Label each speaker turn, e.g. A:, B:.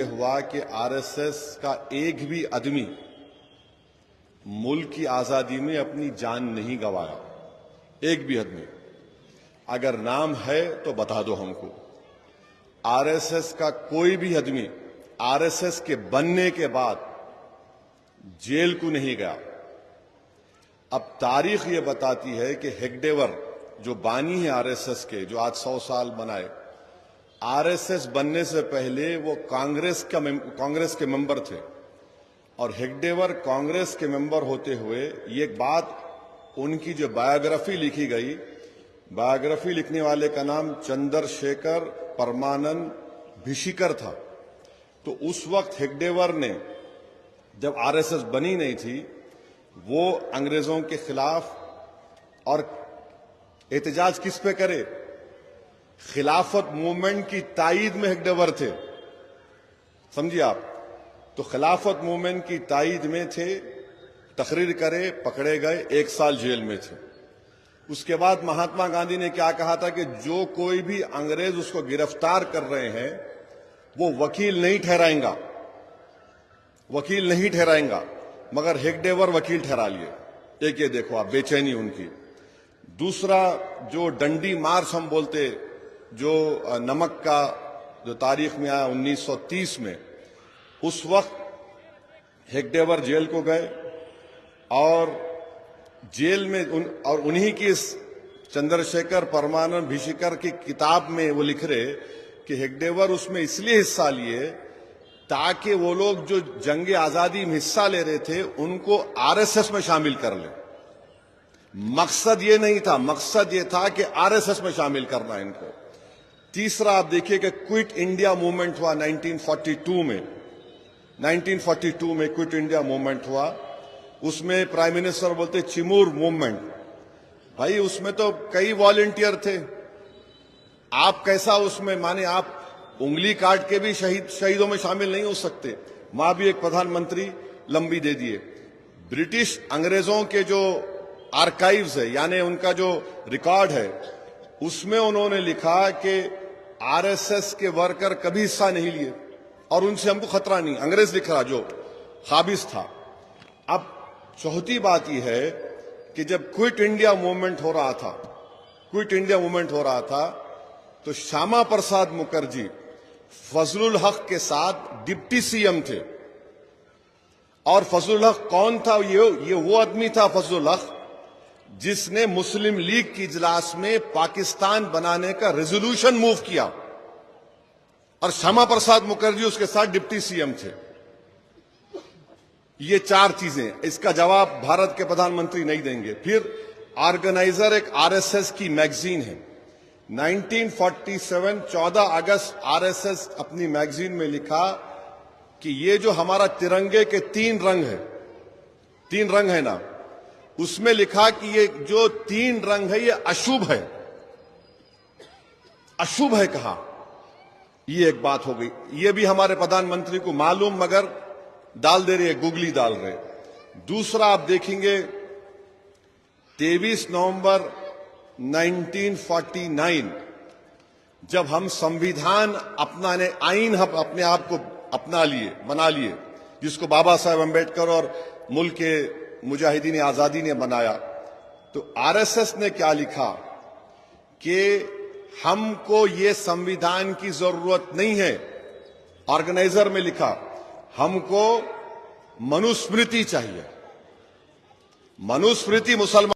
A: ये हुआ कि आरएसएस का एक भी आदमी मुल्क की आजादी में अपनी जान नहीं गंवाया। एक भी आदमी अगर नाम है तो बता दो हमको। आरएसएस का कोई भी आदमी आरएसएस के बनने के बाद जेल को नहीं गया। अब तारीख ये बताती है कि हेगडेवर जो बानी है आरएसएस के, जो आज 100 साल बनाए, आरएसएस बनने से पहले वो कांग्रेस के मेंबर थे और हेगडेवर कांग्रेस के मेंबर होते हुए ये बात उनकी जो बायोग्राफी लिखी गई, बायोग्राफी लिखने वाले का नाम चंद्रशेखर परमानंद भिशिकर था। तो उस वक्त हेगडेवर ने, जब आरएसएस बनी नहीं थी, वो अंग्रेजों के खिलाफ और एहतजाज किस पे करे? खिलाफत मूवमेंट की ताईद में हेगडेवर थे, समझिए आप। तो खिलाफत मूवमेंट की ताईद में थे, तकरीर करे, पकड़े गए, 1 साल जेल में थे। उसके बाद महात्मा गांधी ने क्या कहा था कि जो कोई भी अंग्रेज उसको गिरफ्तार कर रहे हैं वो वकील नहीं ठहराएंगा, वकील नहीं ठहराएंगा। मगर हेगडेवर वकील ठहरा लिए। एक ये देखो आप, बेचैनी उनकी। दूसरा, जो डंडी मार्च हम बोलते, जो नमक का जो तारीख में आया 1930 में, उस वक्त हेगडेवर जेल को गए और जेल में उन्हीं की इस चंद्रशेखर परमानंद भिशिकर की किताब में वो लिख रहे कि हेगडेवर उसमें इसलिए हिस्सा लिए ताकि वो लोग जो जंगे आजादी में हिस्सा ले रहे थे उनको आरएसएस में शामिल कर ले। मकसद ये नहीं था, मकसद ये था कि आरएसएस में शामिल करना इनको। तीसरा, आप देखिए कि क्विट इंडिया मूवमेंट हुआ 1942 में। 1942 में क्विट इंडिया मूवमेंट हुआ। उसमें प्राइम मिनिस्टर बोलते चिमूर मूवमेंट। भाई उसमें तो कई वॉलंटियर थे। आप कैसा उसमें माने, आप उंगली काट के भी शहीदों में शामिल नहीं हो सकते। वहां भी एक प्रधानमंत्री लंबी दे दिए। ब्रिटिश अंग्रेजों के जो आर्काइव्स है, यानी उनका जो रिकॉर्ड है, उसमें उन्होंने लिखा कि आरएसएस के वर्कर कभी हिस्सा नहीं लिए और उनसे हमको खतरा नहीं। अंग्रेज लिख रहा जो खाबिज था। अब चौथी बात यह है कि जब क्विट इंडिया मूवमेंट हो रहा था, तो श्यामा प्रसाद मुखर्जी फजलुल हक के साथ डिप्टी सीएम थे। और फजलुल हक कौन था? ये वो आदमी था फजलुल हक जिसने मुस्लिम लीग की इजलास में पाकिस्तान बनाने का रेजोल्यूशन मूव किया और श्यामा प्रसाद मुखर्जी उसके साथ डिप्टी सीएम थे। ये 4 चीजें, इसका जवाब भारत के प्रधानमंत्री नहीं देंगे। फिर ऑर्गेनाइजर एक आरएसएस की मैगजीन है। 1947 14 अगस्त आरएसएस अपनी मैगजीन में लिखा कि ये जो हमारा तिरंगे के 3 रंग है ना, उसमें लिखा कि ये जो 3 रंग है ये अशुभ है। अशुभ है कहा, ये एक बात हो गई। ये भी हमारे प्रधानमंत्री को मालूम, मगर डाल दे रहे, गुगली डाल रहे। दूसरा, आप देखेंगे 23 नवंबर 1949 जब हम संविधान अपनाने, आईन हम अपने आप को बना लिए, जिसको बाबा साहेब अम्बेडकर और मुल्क के मुजाहिदीन आजादी ने बनाया, तो आरएसएस ने क्या लिखा कि हमको ये संविधान की जरूरत नहीं है। ऑर्गेनाइजर में लिखा हमको मनुस्मृति चाहिए। मनुस्मृति मुसलमान